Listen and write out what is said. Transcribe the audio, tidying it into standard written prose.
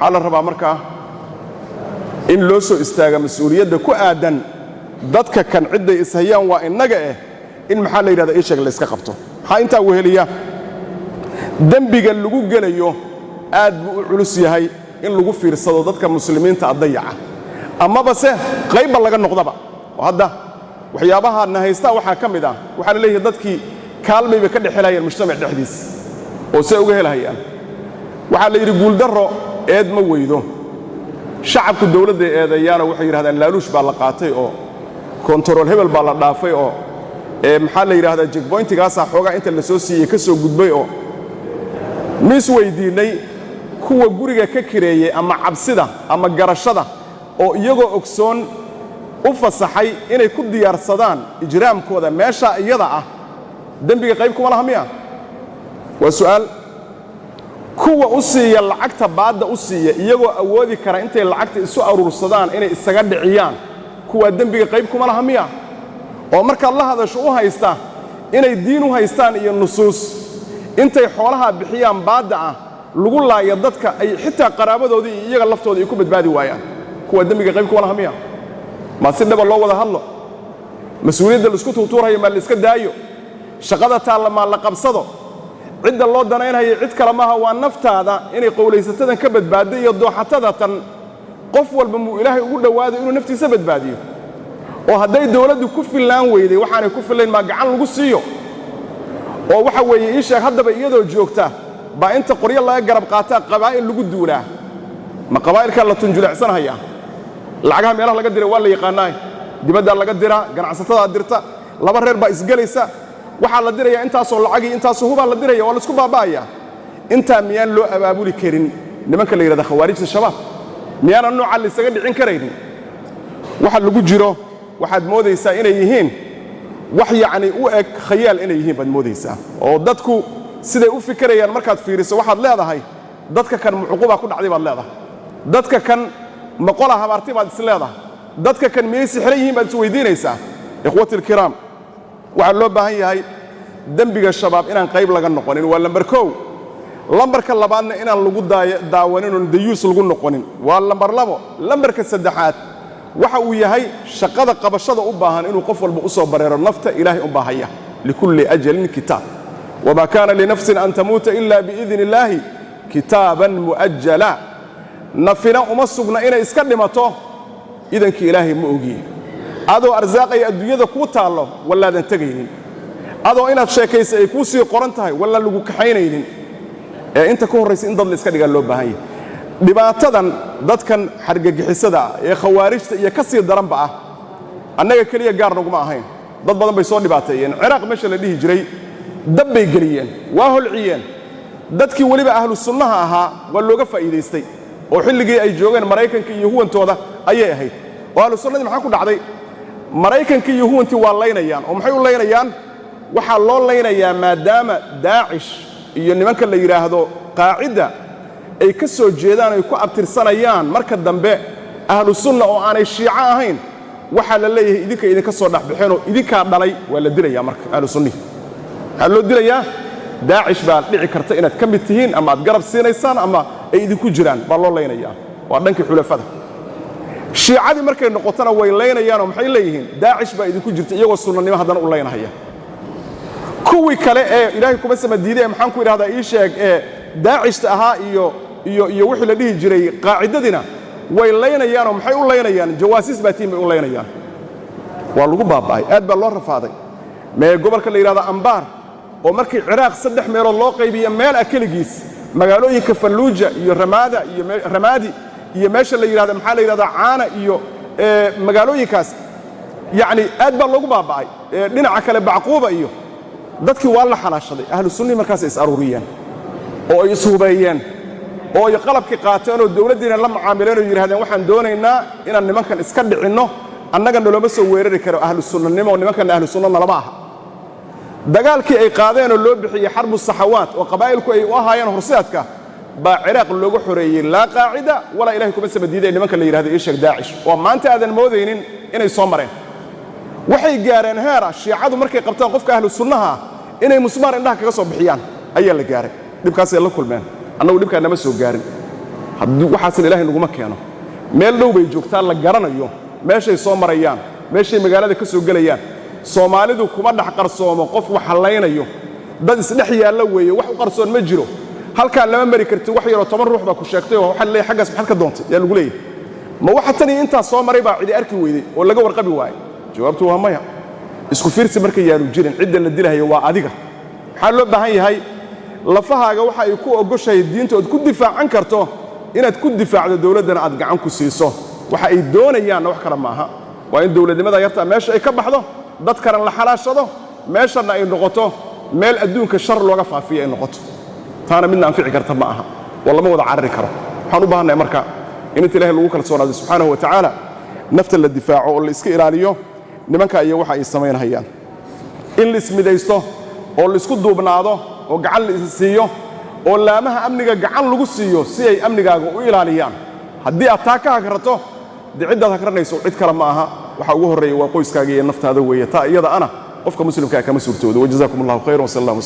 waxaa la rabaa markaa in loo soo istaaga mas'uuliyadda ku aadan dadka kan cidday ishayaan waa innaga in maxaa la yidhahdaa ii sheeg la iska qabto maxaa intaa weheliya dembiga lagu gelayo aad buu u culus yahay in lagu fiirsado dadka muslimiinta dayaca amaba se qayb laga noqdaba hadda waxyaabaha na haysta waxa kamid ah waxa la leeyahay dadkii kaalmayba ka dhexelayeen mujtamac dhexdiis oo say uga helayaan waxa la yiri guul darro eed ma weydo shacabku dawladda eedayaana waxay yiraahdaan laaluush baa la qaatay oo control hebel baa la dhaafay oo maxaa la yiraahdaa checkpointigaas xoogaa inta la soo siiyay ka soo gudbay oo mis weydiinay kuwa guriga ka kireeyay ama cabsida ama garashada oo iyagoo ogsoon u fasaxay inay ku diyaarsadaan ijraamkooda meesha iyada ah dambiga qayb kuma laha miya waa su'aal kuwa u siiya lacagta baadda u siiya iyagoo awoodi kara intay lacagta isu aruursadaan inay isaga dhiciyaan kuwa dambiga qayb kuma laha miya oo marka la hadasho u haysta inay diin u haystaan iyo nusuus intay xoolaha bixiyaan baadda ah lagu laayo dadka ay xitaa qaraabadoodii iyaga laftooda ay ku badbaadi waayaan kuwa dambiga qayb kuma laha miya ma si dhaba loo wada hadlo mas'uuliyadda la isku tuurtuurayo ma la iska daayo shaqada taala ma la qabsado cidda loo danaynayo cid kale maaha waa naftaada inay qowlaysatadan ka badbaado iyo dooxatada tan qof walba muu ilaahay ugu dhawaado inuu naftiisa badbaadiyo oo hadday dawladdu ku filaan weyday waxaanay ku filayn ma gacan lagu siiyo oo waxa weeye ii sheeg haddaba iyadoo joogta baa inta qoryo laga garab qaataa qabaa'il lagu duulaa ma qabaa'ilka la tunjulacsanaya lacagaha meelaha laga diray waa la yaqaanaa dibadda laga diraa ganacsatada dirta laba reer baa isgalaysa waxa la dirayaa intaasoo lacag iyo intaasoo hubaa la diraya waa la isku baaba'aya inta miyaan loo abaabuli karin nimanka la yiraahdo khawaarijta shabaab miyaan nooca la isaga dhicin karaynin waxa lagu jiro waxaad moodaysaa inay yihiin wax yacni u eg khayaal inay yihiin baad moodaysaa oo dadku siday u fikirayaan markaad fiiriso waxaad leedahay dadka kan muquuba ku dhacday baad leedahay dadka kan maqola habarti baad is leedahay dadka kan miyay sixran yihiin baad is weydiinaysaa ikhwati alkiram waxa loo baahan yahay dambiga shabaab inaan qayb laga noqonin waa lambar 1 lambarka labaadna inaan lagu daawanin oo dayuus lagu noqonin waa lambar 2 lambarka saddexaad waxa uu yahay shaqada qabashada u baahan inuu qof walba u soo bareero nafta ilaahay u baahaya likulli ajalin kitab wama kana li nafsin an tamuta illa bi idhni illahi kitaban muajjala nafina uma sugna inay iska dhimato idanka ilaahay ma ogiye adoo arsaaqay adduunyada ku taalo walaadan tagaynin adoo inaad sheekayso ay ku sii qoran tahay wala lagu kaxaynaynin inta ka horeysa in dad la iska dhigaa loo baahan yahay dhibaatadan dadkan xargagixisada ee khawaarijta iyo ka sii daranba ah annaga kaliya gaar naguma ahayn dad badan bay soo dhibaateeyeen ciraaq meesha la dhihi jiray dab bay geliyeen waa holciyeen dadkii waliba ahlu sunnaha ahaa waa looga faa'iidaystay oo xilligii ay joogeen maraykanka iyo huwantooda ayay ahayd oo ahlu sunnadii maxaa ku dhacday maraykanka iyo huwantii waa laynayaan oo maxay u laynayaan waxaa loo laynayaa maadaama daacish iyo nimanka la yiraahdo qaacida ay ka soo jeedaan ay ku abtirsanayaan marka dambe ahlu sunna oo aanay shiico ahayn waxa la leeyahay idinka soo dhaxbixeen oo idinka dhalay waa la dilayaa marka ahlu sunni waxa loo dilayaa daacish baa dhici karta inaad ka mid tihiin ama aad garab siinaysaan ama ay idinku jiraan baa loo laynayaa waa dhankii xulafada shiicadii markay noqotana way laynayaan oo maxay leeyihiin daacish baa idinku jirta iyagoo sunnanimo haddana u laynahaya kuwii kale ee ilaahay kuma samadiiday maxaan ku idhaahdaa ii sheeg daacishta ahaa iyo wixii la dhihi jiray qaacidadina way laynayaan oo maxay u laynayaan jawaasiis baa tiin bay u laynayaan waa lagu baaba'ay aad baa loo rafaaday mee gobolka la yiraahdo ambaar oo markii ciraaq 3 meelood loo qaybiyo meel akaligiis magaalooyinka falluuja iyo ramaadi iyo meesha la yiraahdo maxaa la yiraahdaa caana iyo magaalooyinkaas yani aad baa loogu baaba'ay dhinaca kale bacquuba iyo dadkii waa la xalaashaday ahlu sunni markaas is aruuriyeen oo ay ishubeeyeen oo ay qalabkii qaateen oo dawladdiina la macaamileen oo yiraahdeen waxaan doonaynaa inaan nimankan iska dhicinno annaga noloma soo weerari karo ahlu sunnanimo nimankan ahlu sunnana lama aha dagaalkii ay qaadeen oo loo bixiyay xarbu saxawaat oo qabaa'ilku ay u ahaayeen horseedka baa ciraaq loogu xoreeyay laa qaacida walaa ilaahay kuma samadiiday nimanka la yiraahdo ishaq daacish oo maanta aadan moodaynin inay soo mareen waxay gaareen heera shiicadu markay qabtaan qofka ahlu sunnaha inay musmaar indhaha kaga soo bixiyaan ayaa la gaaray dhibkaas ay la kulmeen annagu dhibka nama soo gaarin haddii waxaasan ilaahay naguma keeno meel dhow bay joogtaan la garanayo meeshay soo marayaan meeshay magaalada ka soo gelayaan Soomaalidu kuma dhax qarsoomo qof wax halaynayo dad isdhex yaala weeye wax u qarsoon ma jiro halka lama mari karti wax yar oo 10 ruux ba ku sheegtay oo waxa leeyahay xaggaas maxad ka doontay yaa lagu leeyahay ma waxa tan inta soo maray baa cidi arki weeyday oo laga warqabi waayay jawaabtu waa maya isku fiirsi markay yaanu jirin cidda la dilahayo waa adiga waxa loo baahan yahay lafahaaga waxa ay ku ogoshay diinta oo ku difaacan karto inaad ku difaacdo dawladana aad gacan ku siiso waxa ay doonayaan wax kala maaha waa in dawladnimada yarta meesha ay ka baxdo dad karan la xalaashado meeshana ay noqoto meel adduunka shar looga faafiyo ay noqoto taana midna anfici karta ma aha walla ma wada carari karo waxaan u baahanahay marka in inta ilaahay lagu kala soonaado subhanahu wa ta'ala nafta la difaaco oo la iska ilaaliyo nimanka iyo waxa ay sameynayaan in la ismidaysto oo la isku duubnaado oo gacan la siiyo oo laamaha amniga gacan lagu siiyo si ay amnigaaga u ilaaliyaan haddii aad taa ka hagrato ciddaad hagranayso cid kale ma aha waxa ugu horeeya waa qoyskaaga iyo naftaada weeye taa iyada ana qofka muslimka kama suurtoodo wajazaakumullahu khayran wa sallallahu